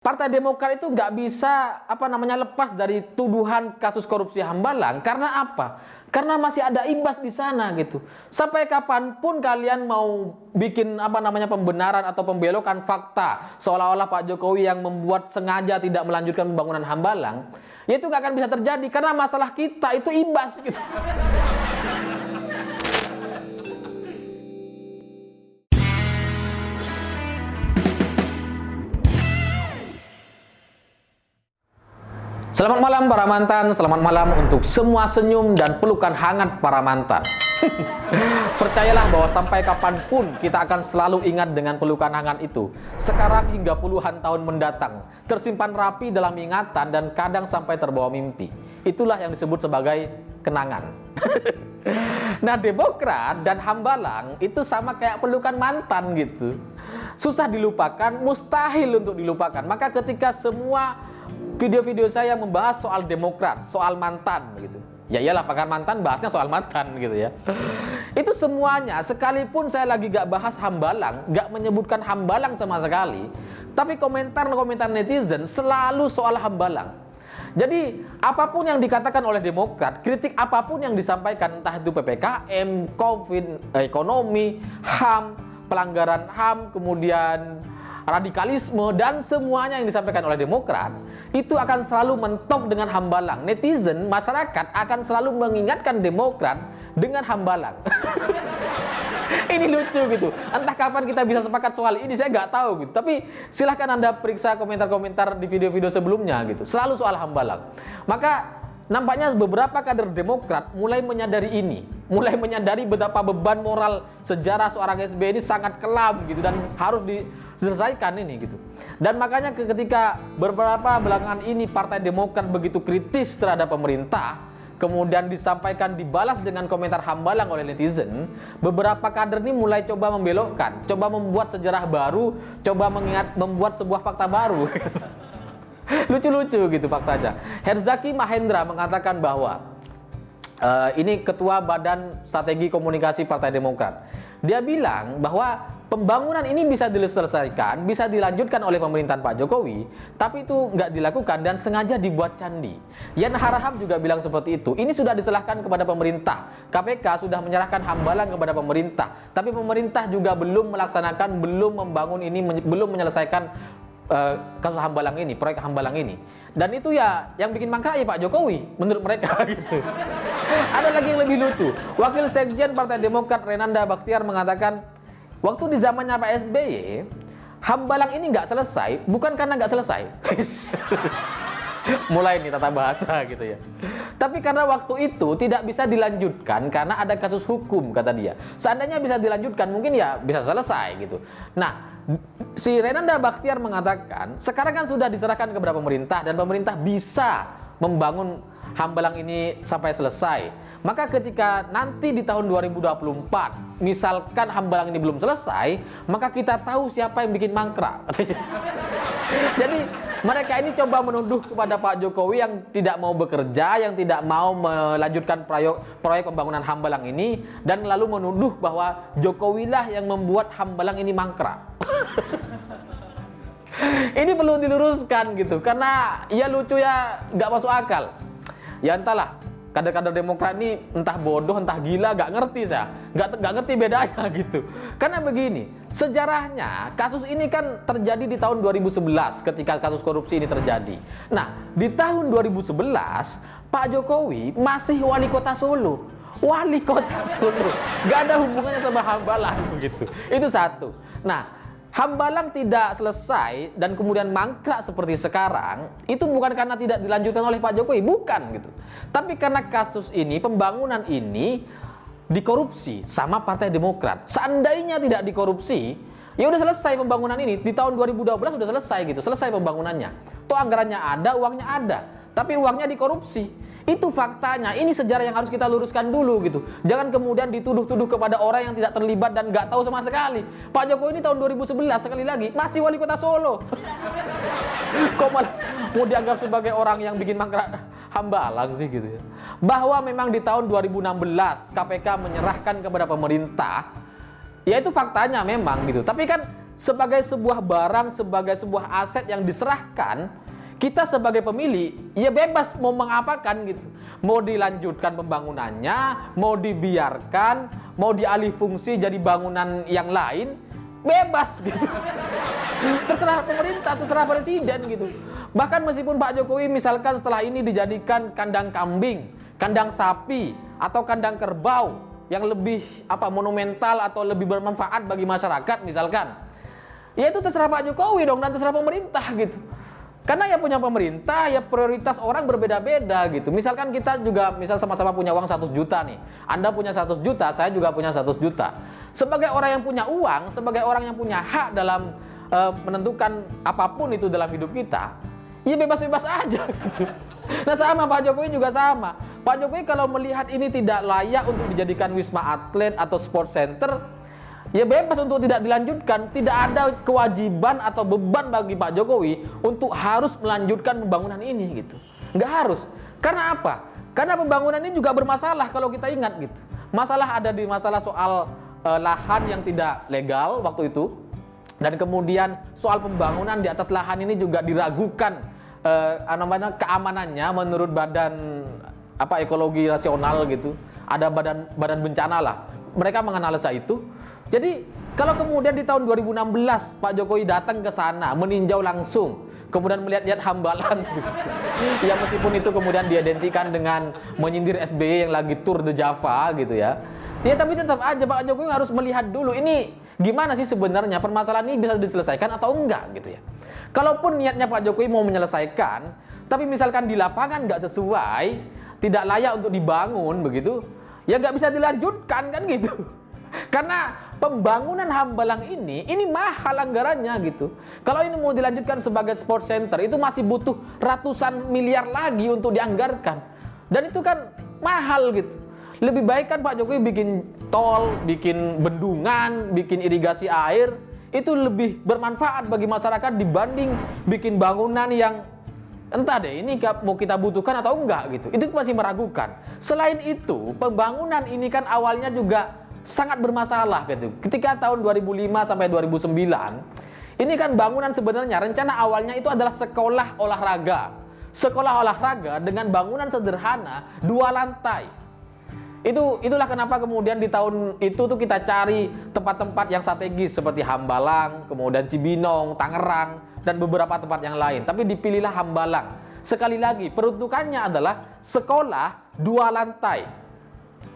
Partai Demokrat itu nggak bisa lepas dari tuduhan kasus korupsi Hambalang. Karena apa? Karena masih ada Ibas di sana gitu. Sampai kapanpun kalian mau bikin pembenaran atau pembelokan fakta seolah-olah Pak Jokowi yang membuat sengaja tidak melanjutkan pembangunan Hambalang, ya itu nggak akan bisa terjadi karena masalah kita itu Ibas gitu. Selamat malam para mantan, selamat malam untuk semua senyum dan pelukan hangat para mantan. Percayalah bahwa sampai kapanpun kita akan selalu ingat dengan pelukan hangat itu. Sekarang hingga puluhan tahun mendatang, tersimpan rapi dalam ingatan dan kadang sampai terbawa mimpi. Itulah yang disebut sebagai kenangan. Nah, Demokrat dan Hambalang itu sama kayak pelukan mantan gitu. Susah dilupakan, mustahil untuk dilupakan. Maka ketika semua video-video saya membahas soal Demokrat, soal mantan gitu. Ya iyalah, pakar mantan bahasnya soal mantan gitu ya. Itu semuanya, sekalipun saya lagi gak bahas Hambalang, gak menyebutkan Hambalang sama sekali, tapi komentar-komentar netizen selalu soal Hambalang. Jadi apapun yang dikatakan oleh Demokrat, kritik apapun yang disampaikan, entah itu PPKM, Covid, ekonomi, HAM, pelanggaran HAM, kemudian radikalisme, dan semuanya yang disampaikan oleh Demokrat itu akan selalu mentok dengan Hambalang. Netizen, masyarakat akan selalu mengingatkan Demokrat dengan Hambalang. Ini lucu gitu. Entah kapan kita bisa sepakat soal ini, saya nggak tahu gitu. Tapi silahkan Anda periksa komentar-komentar di video-video sebelumnya gitu. Selalu soal Hambalang. Maka nampaknya beberapa kader Demokrat mulai menyadari ini, mulai menyadari betapa beban moral sejarah seorang SBY ini sangat kelam gitu dan harus diselesaikan ini gitu. Dan makanya ketika beberapa belakangan ini Partai Demokrat begitu kritis terhadap pemerintah, kemudian disampaikan dibalas dengan komentar Hambalang oleh netizen, beberapa kader ini mulai coba membelokkan, coba membuat sejarah baru, coba membuat sebuah fakta baru. Lucu-lucu gitu faktanya. Herzaki Mahendra mengatakan bahwa ini ketua Badan Strategi Komunikasi Partai Demokrat. Dia bilang bahwa pembangunan ini bisa diselesaikan, bisa dilanjutkan oleh pemerintahan Pak Jokowi, tapi itu nggak dilakukan dan sengaja dibuat candi. Yan Harahap juga bilang seperti itu. Ini sudah diserahkan kepada pemerintah. KPK sudah menyerahkan Hambalang kepada pemerintah, tapi pemerintah juga belum melaksanakan, belum membangun ini, belum menyelesaikan kasus Hambalang ini, proyek Hambalang ini. Dan itu ya yang bikin mangkrak ya Pak Jokowi menurut mereka gitu. Ada lagi yang lebih lucu. Wakil Sekjen Partai Demokrat Renanda Baktiar mengatakan, waktu di zamannya Pak SBY, Hambalang ini nggak selesai, bukan karena nggak selesai. Mulai nih tata bahasa gitu ya. Tapi karena waktu itu tidak bisa dilanjutkan karena ada kasus hukum, kata dia. Seandainya bisa dilanjutkan mungkin ya bisa selesai gitu. Nah, si Renanda Baktiar mengatakan sekarang kan sudah diserahkan kepada pemerintah dan pemerintah bisa membangun Hambalang ini sampai selesai. Maka ketika nanti di tahun 2024 misalkan Hambalang ini belum selesai, maka kita tahu siapa yang bikin mangkrak. Jadi mereka ini coba menuduh kepada Pak Jokowi yang tidak mau bekerja, yang tidak mau melanjutkan proyek pembangunan Hambalang ini, dan lalu menuduh bahwa Jokowilah yang membuat Hambalang ini mangkrak. Ini perlu diluruskan gitu, karena ya lucu ya nggak masuk akal. Ya entahlah, kader-kader Demokrat ini entah bodoh, entah gila, nggak ngerti saya, nggak ngerti bedanya gitu. Karena begini, sejarahnya kasus ini kan terjadi di tahun 2011 ketika kasus korupsi ini terjadi. Nah, di tahun 2011 Pak Jokowi masih wali kota Solo. Wali kota Solo, nggak ada hubungannya sama Hambalang gitu. Itu satu. Nah, Hambalang tidak selesai dan kemudian mangkrak seperti sekarang, itu bukan karena tidak dilanjutkan oleh Pak Jokowi, bukan gitu. Tapi karena kasus ini, pembangunan ini dikorupsi sama Partai Demokrat. Seandainya tidak dikorupsi, ya udah selesai pembangunan ini. Di tahun 2012 udah selesai gitu, selesai pembangunannya. Toh anggarannya ada, uangnya ada, tapi uangnya dikorupsi. Itu faktanya. Ini sejarah yang harus kita luruskan dulu gitu. Jangan kemudian dituduh-tuduh kepada orang yang tidak terlibat dan nggak tahu sama sekali. Pak Jokowi ini tahun 2011 sekali lagi masih wali kota Solo. Kok malah mau dianggap sebagai orang yang bikin mangkrak Hambalang sih gitu ya. Bahwa memang di tahun 2016 KPK menyerahkan kepada pemerintah, ya itu faktanya memang gitu. Tapi kan sebagai sebuah barang, sebagai sebuah aset yang diserahkan, kita sebagai pemilik ya bebas mau mengapakan gitu. Mau dilanjutkan pembangunannya, mau dibiarkan, mau dialih fungsi jadi bangunan yang lain, bebas gitu. Terserah pemerintah, terserah presiden gitu. Bahkan meskipun Pak Jokowi misalkan setelah ini dijadikan kandang kambing, kandang sapi, atau kandang kerbau yang lebih monumental atau lebih bermanfaat bagi masyarakat misalkan, ya itu terserah Pak Jokowi dong, dan terserah pemerintah gitu. Karena ya punya pemerintah, ya prioritas orang berbeda-beda gitu. Misalkan kita juga sama-sama punya uang 100 juta nih. Anda punya 100 juta, saya juga punya 100 juta. Sebagai orang yang punya uang, sebagai orang yang punya hak dalam menentukan apapun itu dalam hidup kita, ya bebas-bebas aja gitu. Nah sama Pak Jokowi juga sama. Pak Jokowi kalau melihat ini tidak layak untuk dijadikan wisma atlet atau sport center, ya bebas untuk tidak dilanjutkan. Tidak ada kewajiban atau beban bagi Pak Jokowi untuk harus melanjutkan pembangunan ini gitu. Nggak harus. Karena apa? Karena pembangunan ini juga bermasalah kalau kita ingat gitu. Masalah ada di masalah soal lahan yang tidak legal waktu itu. Dan kemudian soal pembangunan di atas lahan ini juga diragukan keamanannya menurut badan ekologi nasional gitu. Ada badan bencana lah. Mereka menganalisa itu. Jadi kalau kemudian di tahun 2016 Pak Jokowi datang ke sana meninjau langsung, kemudian melihat-lihat hambalan ya meskipun itu kemudian diidentikan dengan menyindir SBY yang lagi tour de Java gitu ya. Ya tapi tetap aja Pak Jokowi harus melihat dulu ini gimana sih sebenarnya permasalahan ini bisa diselesaikan atau enggak gitu ya. Kalaupun niatnya Pak Jokowi mau menyelesaikan, tapi misalkan di lapangan nggak sesuai, tidak layak untuk dibangun begitu, ya nggak bisa dilanjutkan kan gitu. Karena pembangunan Hambalang ini mahal anggarannya gitu. Kalau ini mau dilanjutkan sebagai sport center, itu masih butuh ratusan miliar lagi untuk dianggarkan. Dan itu kan mahal gitu. Lebih baik kan Pak Jokowi bikin tol, bikin bendungan, bikin irigasi air, itu lebih bermanfaat bagi masyarakat dibanding bikin bangunan yang entah deh ini mau kita butuhkan atau enggak gitu. Itu masih meragukan. Selain itu, pembangunan ini kan awalnya juga sangat bermasalah gitu. Ketika tahun 2005 sampai 2009, ini kan bangunan sebenarnya rencana awalnya itu adalah sekolah olahraga. Sekolah olahraga dengan bangunan sederhana 2 lantai. Itulah kenapa kemudian di tahun itu tuh kita cari tempat-tempat yang strategis seperti Hambalang, kemudian Cibinong, Tangerang, dan beberapa tempat yang lain. Tapi dipilihlah Hambalang. Sekali lagi, peruntukannya adalah sekolah 2 lantai.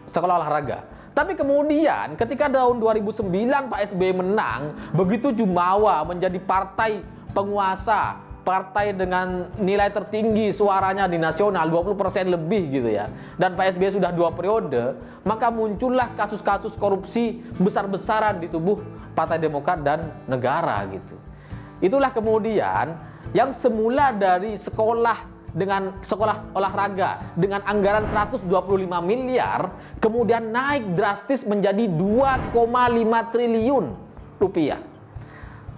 Sekolah olahraga. Tapi kemudian ketika tahun 2009 Pak SBY menang, begitu jumawa menjadi partai penguasa, partai dengan nilai tertinggi suaranya di nasional 20% lebih gitu ya. Dan Pak SBY sudah 2 periode, maka muncullah kasus-kasus korupsi besar-besaran di tubuh Partai Demokrat dan negara gitu. Itulah kemudian yang semula dari sekolah olahraga dengan anggaran 125 miliar kemudian naik drastis menjadi 2,5 triliun rupiah.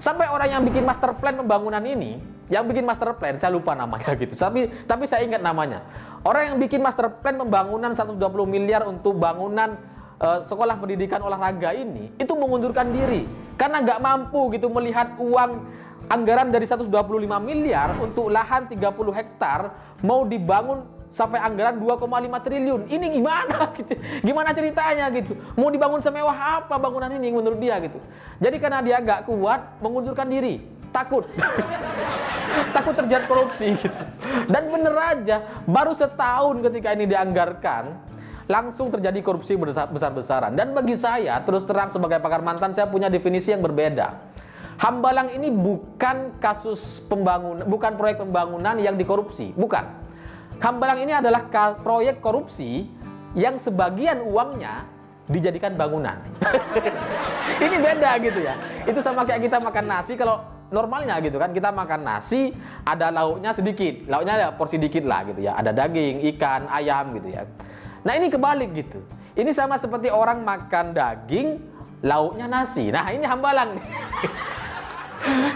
Sampai orang yang bikin master plan pembangunan ini, yang bikin master plan, saya lupa namanya gitu. Tapi saya ingat namanya. Orang yang bikin master plan pembangunan 120 miliar untuk bangunan sekolah pendidikan olahraga ini, itu mengundurkan diri. Karena nggak mampu gitu melihat uang anggaran dari 125 miliar untuk lahan 30 hektar mau dibangun sampai anggaran 2,5 triliun. Ini gimana gitu? Gimana ceritanya gitu? Mau dibangun semewah apa bangunan ini menurut dia gitu. Jadi karena dia nggak kuat mengundurkan diri, takut. Takut terjerat korupsi gitu. Dan bener aja, baru setahun ketika ini dianggarkan, langsung terjadi korupsi besar-besaran. Dan bagi saya, terus terang sebagai pakar mantan, saya punya definisi yang berbeda. Hambalang ini bukan kasus pembangunan, bukan proyek pembangunan yang dikorupsi, bukan. Hambalang ini adalah proyek korupsi yang sebagian uangnya dijadikan bangunan. Ini beda gitu ya. Itu sama kayak kita makan nasi, kalau normalnya gitu kan, kita makan nasi ada lauknya sedikit, lauknya ada porsi dikit lah gitu ya, ada daging, ikan, ayam gitu ya. Nah ini kebalik gitu. Ini sama seperti orang makan daging, lauknya nasi. Nah ini Hambalang.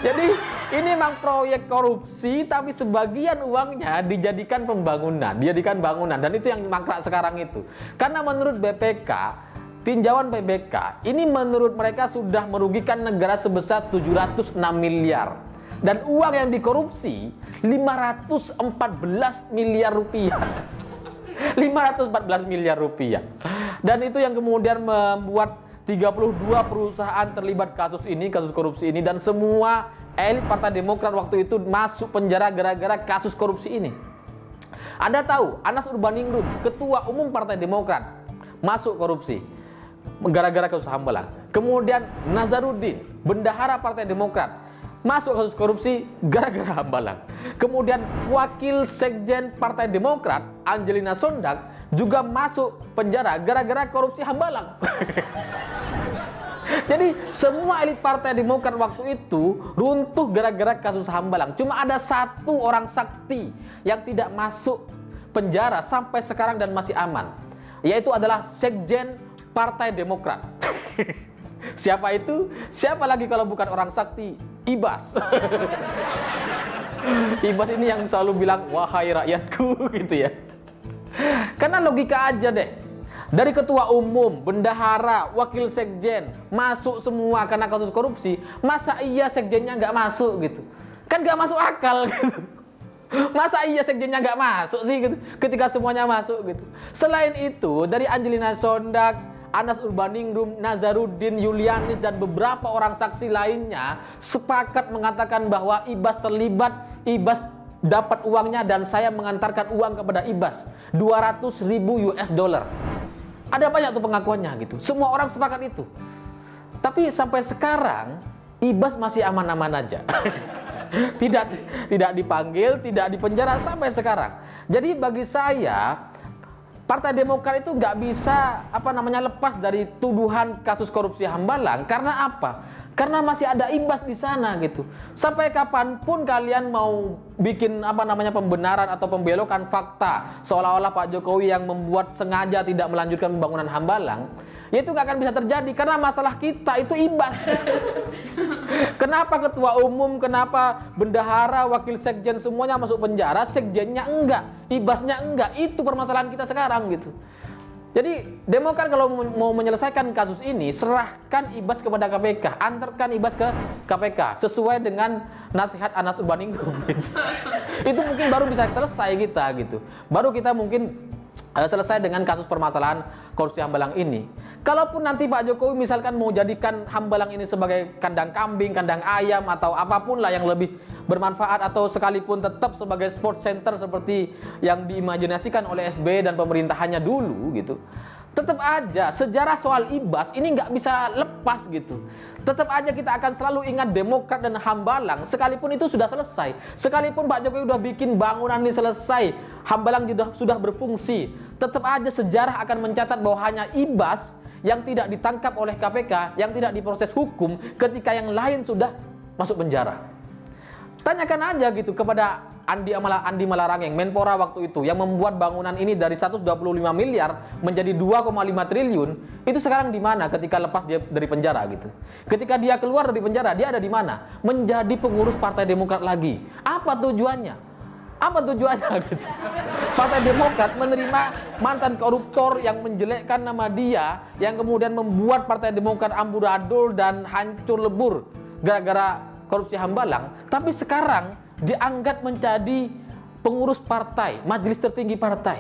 Jadi ini memang proyek korupsi, tapi sebagian uangnya dijadikan pembangunan, dijadikan bangunan, dan itu yang mangkrak sekarang itu. Karena menurut BPK, tinjauan PBK ini menurut mereka sudah merugikan negara sebesar 706 miliar. Dan uang yang dikorupsi 514 miliar rupiah. 514 miliar rupiah. Dan itu yang kemudian membuat 32 perusahaan terlibat kasus korupsi ini, dan semua elit Partai Demokrat waktu itu masuk penjara gara-gara kasus korupsi ini. Anda tahu, Anas Urbaningrum, ketua umum Partai Demokrat, masuk korupsi gara-gara kasus Hambalang. Kemudian Nazarudin, bendahara Partai Demokrat, masuk kasus korupsi gara-gara Hambalang. Kemudian wakil sekjen Partai Demokrat Angelina Sondag juga masuk penjara gara-gara korupsi Hambalang. Jadi semua elit Partai Demokrat waktu itu runtuh gara-gara kasus Hambalang. Cuma ada satu orang sakti yang tidak masuk penjara sampai sekarang dan masih aman, yaitu adalah sekjen Partai Demokrat. Siapa itu? Siapa lagi kalau bukan orang sakti? Ibas. Ibas ini yang selalu bilang, wahai rakyatku, gitu ya. Karena logika aja deh. Dari ketua umum, bendahara, wakil sekjen masuk semua karena kasus korupsi. Masa iya sekjennya nggak masuk gitu? Kan nggak masuk akal gitu. Masa iya sekjennya nggak masuk sih gitu, ketika semuanya masuk gitu. Selain itu, dari Angelina Sondag, Anas Urbaningrum, Nazarudin, Yulianis, dan beberapa orang saksi lainnya sepakat mengatakan bahwa Ibas terlibat, Ibas dapat uangnya, dan saya mengantarkan uang kepada Ibas 200.000 US dollar. Ada banyak tuh pengakuannya gitu. Semua orang sepakat itu. Tapi sampai sekarang Ibas masih aman-aman aja. tidak dipanggil, tidak dipenjara sampai sekarang. Jadi bagi saya, Partai Demokrat itu nggak bisa lepas dari tuduhan kasus korupsi Hambalang. Karena apa? Karena masih ada Ibas di sana gitu. Sampai kapanpun kalian mau bikin pembenaran atau pembelokan fakta seolah-olah Pak Jokowi yang membuat sengaja tidak melanjutkan pembangunan Hambalang, ya itu nggak akan bisa terjadi karena masalah kita itu Ibas. Kenapa ketua umum, kenapa bendahara, wakil sekjen semuanya masuk penjara, sekjennya enggak, Ibasnya enggak? Itu permasalahan kita sekarang gitu. Jadi Demokrat kalau mau menyelesaikan kasus ini, serahkan Ibas kepada KPK, antarkan Ibas ke KPK sesuai dengan nasihat Anas Urbaningrum gitu. Itu mungkin baru bisa selesai kita gitu. Baru kita mungkin selesai dengan kasus permasalahan korupsi Hambalang ini. Kalaupun nanti Pak Jokowi misalkan mau jadikan Hambalang ini sebagai kandang kambing, kandang ayam, atau apapun lah yang lebih bermanfaat, atau sekalipun tetap sebagai sport center seperti yang diimajinasikan oleh SBY dan pemerintahannya dulu gitu, tetap aja sejarah soal Ibas ini nggak bisa lepas gitu. Tetap aja kita akan selalu ingat Demokrat dan Hambalang sekalipun itu sudah selesai. Sekalipun Pak Jokowi udah bikin bangunan ini selesai, Hambalang sudah berfungsi, tetap aja sejarah akan mencatat bahwa hanya Ibas yang tidak ditangkap oleh KPK, yang tidak diproses hukum ketika yang lain sudah masuk penjara. Tanyakan aja gitu kepada Andi Malarangeng, Menpora waktu itu, yang membuat bangunan ini dari 125 miliar menjadi 2,5 triliun. Itu sekarang di mana ketika lepas dia dari penjara gitu? Ketika dia keluar dari penjara, dia ada di mana? Menjadi pengurus Partai Demokrat lagi. Apa tujuannya? Apa tujuannya gitu? Partai Demokrat menerima mantan koruptor yang menjelekkan nama dia, yang kemudian membuat Partai Demokrat amburadul dan hancur lebur gara-gara korupsi Hambalang, tapi sekarang diangkat menjadi pengurus partai, majelis tertinggi partai.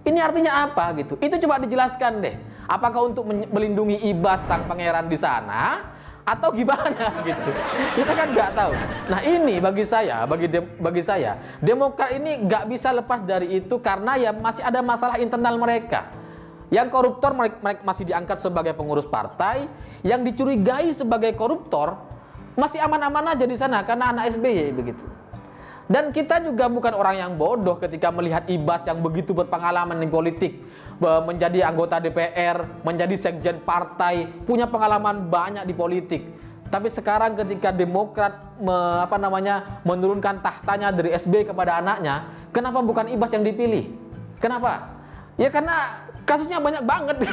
Ini artinya apa gitu? Itu coba dijelaskan deh. Apakah untuk melindungi Ibas sang pangeran di sana, atau gimana gitu? Kita kan nggak tahu. Nah ini bagi saya, Demokrat ini nggak bisa lepas dari itu karena ya masih ada masalah internal mereka. Yang koruptor mereka masih diangkat sebagai pengurus partai, yang dicurigai sebagai koruptor masih aman-aman aja di sana karena anak SBY begitu. Dan kita juga bukan orang yang bodoh ketika melihat Ibas yang begitu berpengalaman di politik, menjadi anggota DPR, menjadi sekjen partai, punya pengalaman banyak di politik. Tapi sekarang ketika Demokrat menurunkan tahtanya dari SBY kepada anaknya, kenapa bukan Ibas yang dipilih? Kenapa? Ya karena Kasusnya banyak banget.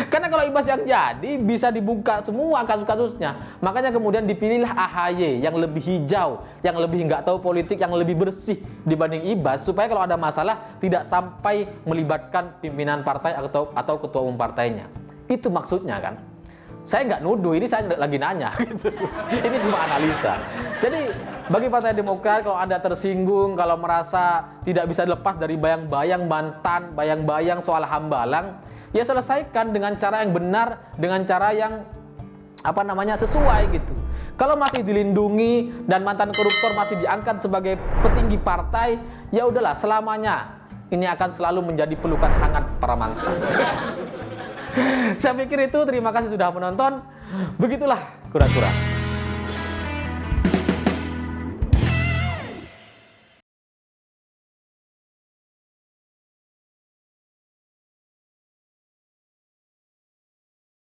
Karena kalau Ibas yang jadi, bisa dibuka semua kasus-kasusnya. Makanya kemudian dipilihlah AHY yang lebih hijau, yang lebih nggak tahu politik, yang lebih bersih dibanding Ibas, supaya kalau ada masalah tidak sampai melibatkan pimpinan partai atau ketua umum partainya. Itu maksudnya kan. Saya nggak nuduh, ini saya lagi nanya. Ini cuma analisa. Jadi bagi Partai Demokrat, kalau Anda tersinggung, kalau merasa tidak bisa lepas dari bayang-bayang mantan, bayang-bayang soal Hambalang, ya selesaikan dengan cara yang benar, dengan cara yang sesuai gitu. Kalau masih dilindungi dan mantan koruptor masih diangkat sebagai petinggi partai, ya udahlah, selamanya ini akan selalu menjadi pelukan hangat para mantan. Saya pikir itu. Terima kasih sudah menonton. Begitulah kura-kura.